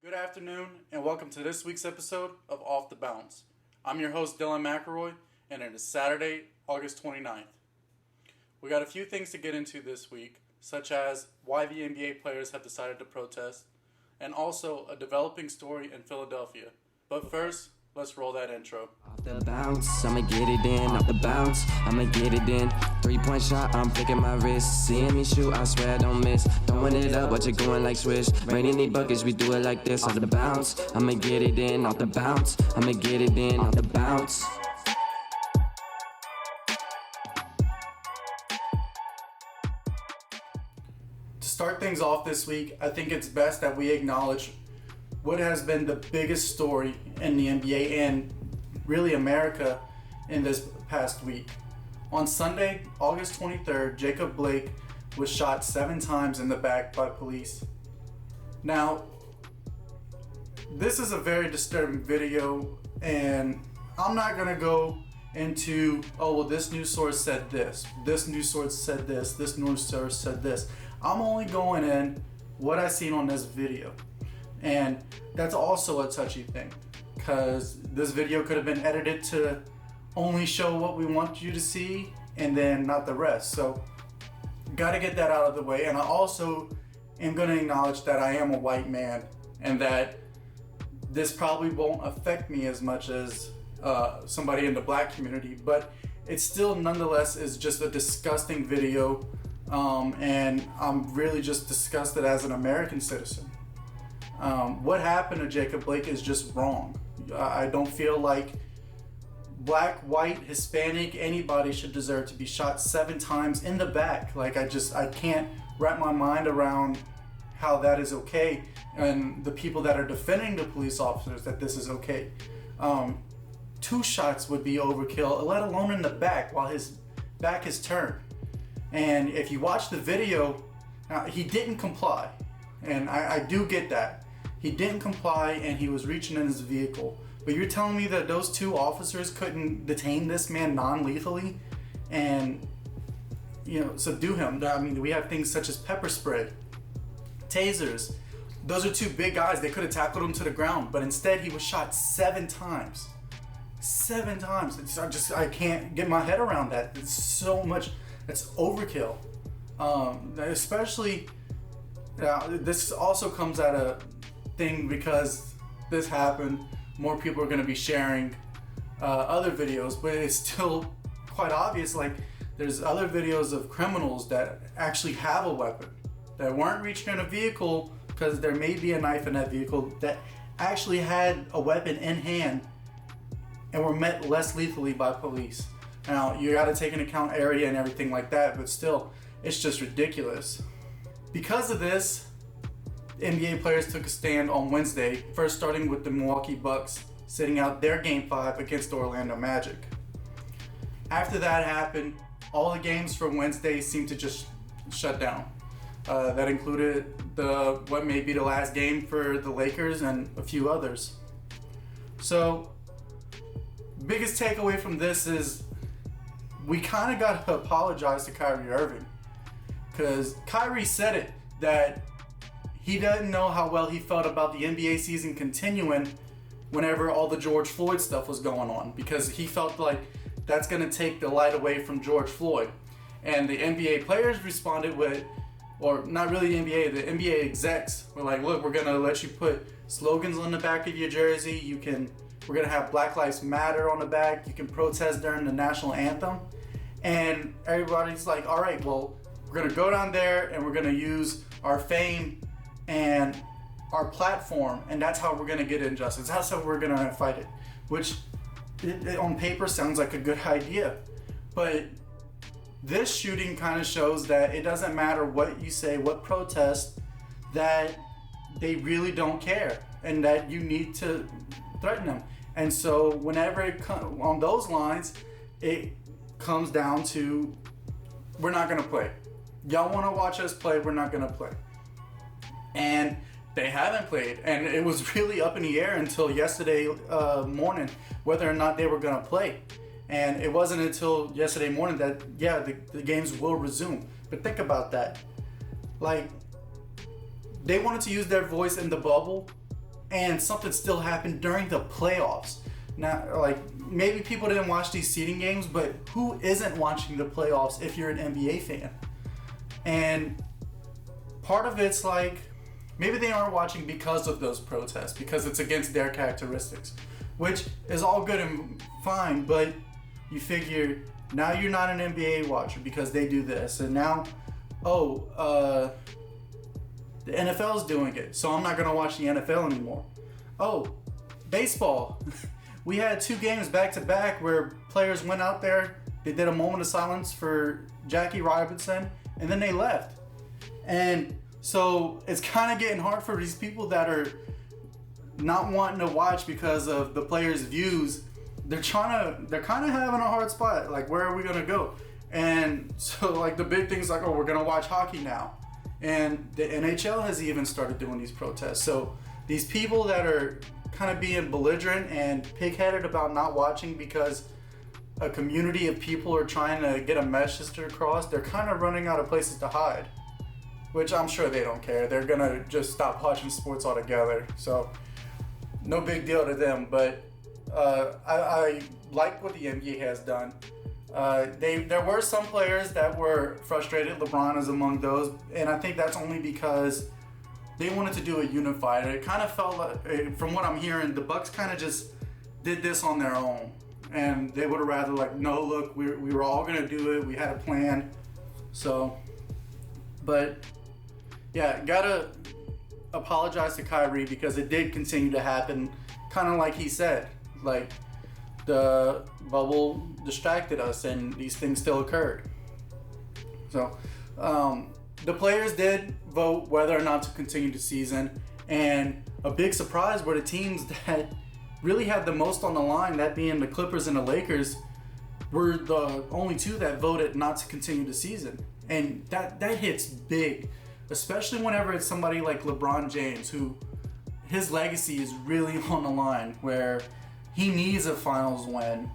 Good afternoon, and welcome to this week's episode of Off the Bounce. I'm your host, Dylan McElroy, and it is Saturday, August 29th. We got a few things to get into this week, such as why the NBA players have decided to protest, and also a developing story in Philadelphia. But first, let's roll that intro. Off the bounce, I'ma get it in. Off the bounce, I'ma get it in. 3-point shot, I'm flicking my wrist. Seeing me shoot, I swear I don't miss. Throwing it up, but you're going like Swish. Raining the buckets, we do it like this. Off the bounce, I'ma get it in. Off the bounce, I'ma get it in. Off the bounce. To start things off this week, I think it's best that we acknowledge what has been the biggest story in the NBA and really America in this past week. On Sunday, August 23rd, Jacob Blake was shot 7 times in the back by police. Now, this is a very disturbing video, and I'm not gonna go into, oh, well, this news source said this news source said this news source said this. I'm only going in what I seen on this video. And that's also a touchy thing, because this video could have been edited to only show what we want you to see and then not the rest. So gotta get that out of the way. And I also am going to acknowledge that I am a white man and that this probably won't affect me as much as somebody in the black community, but it still nonetheless is just a disgusting video, and I'm really just disgusted as an American citizen. What happened to Jacob Blake is just wrong. I don't feel like black, white, Hispanic, anybody should deserve to be shot 7 times in the back. Like, I can't wrap my mind around how that is okay, and the people that are defending the police officers that this is okay. 2 shots would be overkill, let alone in the back while his back is turned. And if you watch the video, he didn't comply, and I do get that. He didn't comply and he was reaching in his vehicle. But you're telling me that those 2 officers couldn't detain this man non-lethally and, subdue him? I mean, we have things such as pepper spray, tasers. Those are 2 big guys. They could have tackled him to the ground, but instead he was shot 7 times. 7 times. I can't get my head around that. It's so much. It's overkill. Especially, this also comes at a thing because this happened. More people are going to be sharing other videos, but it's still quite obvious. Like, there's other videos of criminals that actually have a weapon, that weren't reaching in a vehicle because there may be a knife in that vehicle, that actually had a weapon in hand and were met less lethally by police. Now, you got to take into account area and everything like that, but still, it's just ridiculous. Because of this, NBA players took a stand on Wednesday, first starting with the Milwaukee Bucks sitting out their Game 5 against the Orlando Magic. After that happened, all the games from Wednesday seemed to just shut down. That included what may be the last game for the Lakers and a few others. So, biggest takeaway from this is we kind of got to apologize to Kyrie Irving, because Kyrie said it, that he doesn't know how well he felt about the NBA season continuing whenever all the George Floyd stuff was going on, because he felt like that's going to take the light away from George Floyd. And the NBA players responded with, or not really the NBA execs were like, look, we're going to let you put slogans on the back of your jersey. We're going to have Black Lives Matter on the back. You can protest during the national anthem. And everybody's like, all right, well, we're going to go down there and we're going to use our fame and our platform, and that's how we're going to get injustice. That's how we're going to fight it, which on paper sounds like a good idea. But this shooting kind of shows that it doesn't matter what you say, what protest, that they really don't care, and that you need to threaten them. And so whenever it comes on those lines, it comes down to, we're not going to play. Y'all want to watch us play, we're not going to play. And they haven't played, and it was really up in the air until yesterday morning whether or not they were going to play. And it wasn't until yesterday morning that, the games will resume. But think about that. Like, they wanted to use their voice in the bubble, and something still happened during the playoffs. Now, like, maybe people didn't watch these seeding games, but who isn't watching the playoffs if you're an NBA fan? And part of it's like, maybe they aren't watching because of those protests, because it's against their characteristics, which is all good and fine, but you figure now you're not an NBA watcher because they do this, and now, the NFL's doing it, so I'm not going to watch the NFL anymore. Oh, baseball. We had 2 games back to back where players went out there, they did a moment of silence for Jackie Robinson, and then they left. And so it's kind of getting hard for these people that are not wanting to watch because of the players' views. They're kind of having a hard spot. Like, where are we going to go? And so, like, the big thing's like, oh, we're going to watch hockey now. And the NHL has even started doing these protests. So these people that are kind of being belligerent and pig-headed about not watching because a community of people are trying to get a message across, they're kind of running out of places to hide, which I'm sure they don't care. They're going to just stop watching sports altogether. So no big deal to them. But I like what the NBA has done. There were some players that were frustrated. LeBron is among those, and I think that's only because they wanted to do a unified. It kind of felt like, from what I'm hearing, the Bucks kind of just did this on their own, and they would have rather like, no, look, we were all gonna do it. We had a plan. So, but yeah, gotta apologize to Kyrie because it did continue to happen, kind of like he said, like. The bubble distracted us and these things still occurred. So the players did vote whether or not to continue the season, and a big surprise were the teams that really had the most on the line, that being the Clippers and the Lakers, were the only 2 that voted not to continue the season. And that hits big, especially whenever it's somebody like LeBron James, who his legacy is really on the line, where he needs a finals win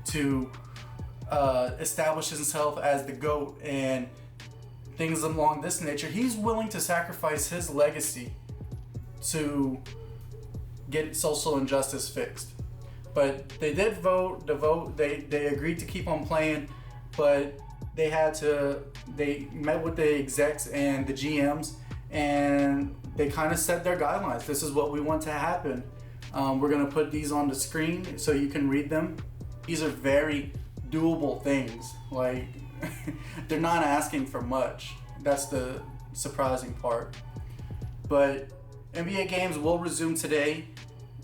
to establish himself as the GOAT and things along this nature. He's willing to sacrifice his legacy to get social injustice fixed. But they did vote. They agreed to keep on playing, but they met with the execs and the GMs, and they kind of set their guidelines. This is what we want to happen. We're going to put these on the screen so you can read them. These are very doable things. Like, they're not asking for much. That's the surprising part. But NBA games will resume today,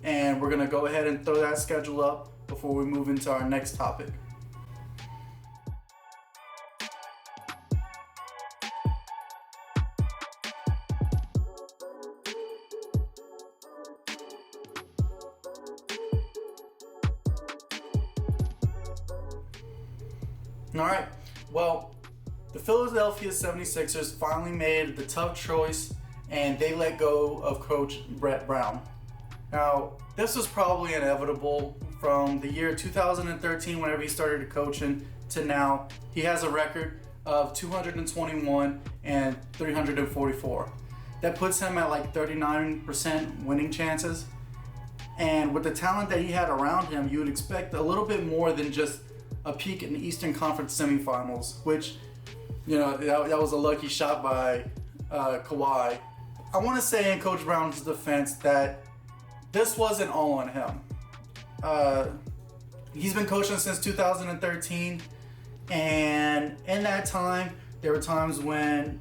and we're going to go ahead and throw that schedule up before we move into our next topic. All right, well, the Philadelphia 76ers finally made the tough choice, and they let go of Coach Brett Brown. Now, this was probably inevitable from the year 2013, whenever he started coaching, to now. He has a record of 221 and 344. That puts him at like 39% winning chances. And with the talent that he had around him, you would expect a little bit more than just a peak in the Eastern Conference semifinals, which, you know, that was a lucky shot by Kawhi. I want to say in Coach Brown's defense that this wasn't all on him. He's been coaching since 2013, and in that time, there were times when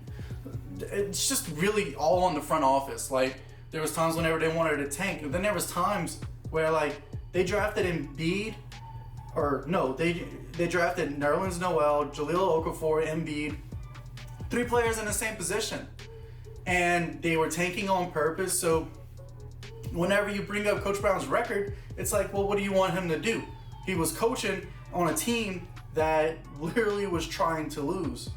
it's just really all on the front office. Like, there was times whenever they wanted to tank, and then there was times where, like, they drafted Embiid. They drafted Nerlens Noel, Jahlil Okafor, Embiid, 3 players in the same position, and they were tanking on purpose. So whenever you bring up Coach Brown's record, it's like, well, what do you want him to do? He was coaching on a team that literally was trying to lose.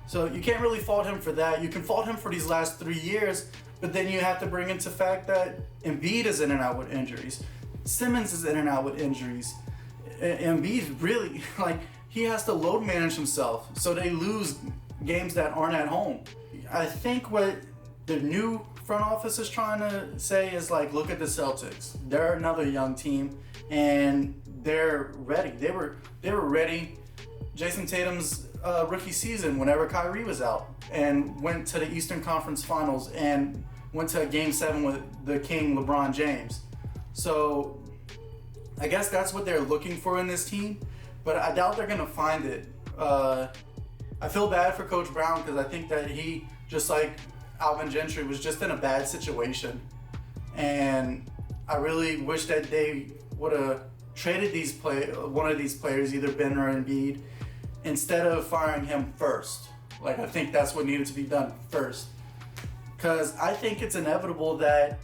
So you can't really fault him for that. You can fault him for these last 3 years, but then you have to bring into fact that Embiid is in and out with injuries. Simmons is in and out with injuries. Embiid really, like, he has to load manage himself, so they lose games that aren't at home. I think what the new front office is trying to say is like, look at the Celtics. They're another young team, and they're ready. They were ready. Jason Tatum's rookie season, whenever Kyrie was out, and went to the Eastern Conference Finals and went to a Game 7 with the King, LeBron James. So I guess that's what they're looking for in this team, but I doubt they're going to find it. I feel bad for Coach Brown because I think that he, just like Alvin Gentry, was just in a bad situation. And I really wish that they would have traded one of these players, either Ben or Embiid, instead of firing him first. Like, I think that's what needed to be done first. Because I think it's inevitable that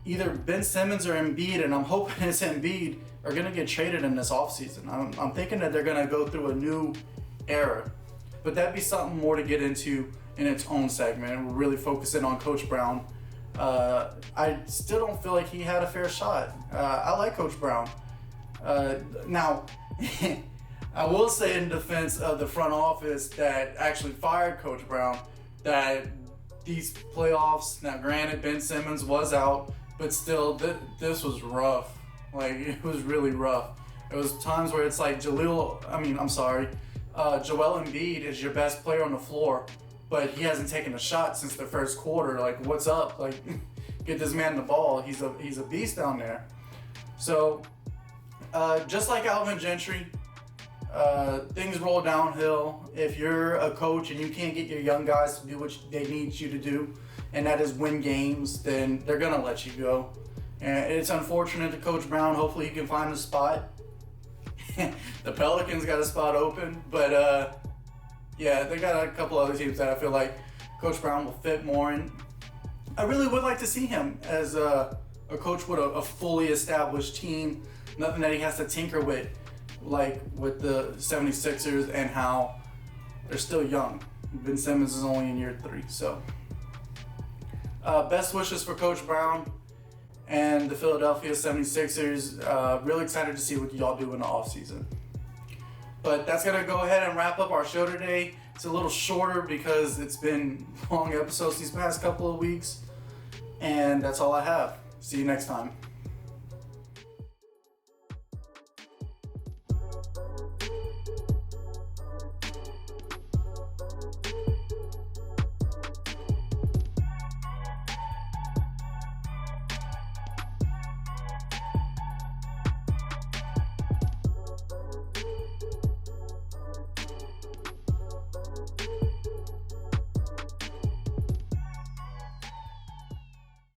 either Ben Simmons or Embiid, and I'm hoping it's Embiid, are going to get traded in this offseason. I'm thinking that they're going to go through a new era. But that'd be something more to get into in its own segment. We're really focusing on Coach Brown. I still don't feel like he had a fair shot. I like Coach Brown. Now, I will say in defense of the front office that actually fired Coach Brown, that these playoffs, now granted Ben Simmons was out, but still this was rough. Like, it was really rough. It was times where it's like Joel Embiid is your best player on the floor, but he hasn't taken a shot since the first quarter. Like, what's up? Like, get this man the ball. He's a beast down there. So, just like Alvin Gentry, things roll downhill. If you're a coach and you can't get your young guys to do what they need you to do, and that is win games, then they're gonna let you go. And it's unfortunate to Coach Brown. Hopefully he can find a spot. The Pelicans got a spot open, but yeah, they got a couple other teams that I feel like Coach Brown will fit more in. I really would like to see him as a coach with a fully established team, nothing that he has to tinker with, like with the 76ers and how they're still young. Ben Simmons is only in year 3, so best wishes for Coach Brown and the Philadelphia 76ers. Really excited to see what y'all do in the offseason. But that's going to go ahead and wrap up our show today. It's a little shorter because it's been long episodes these past couple of weeks. And that's all I have. See you next time.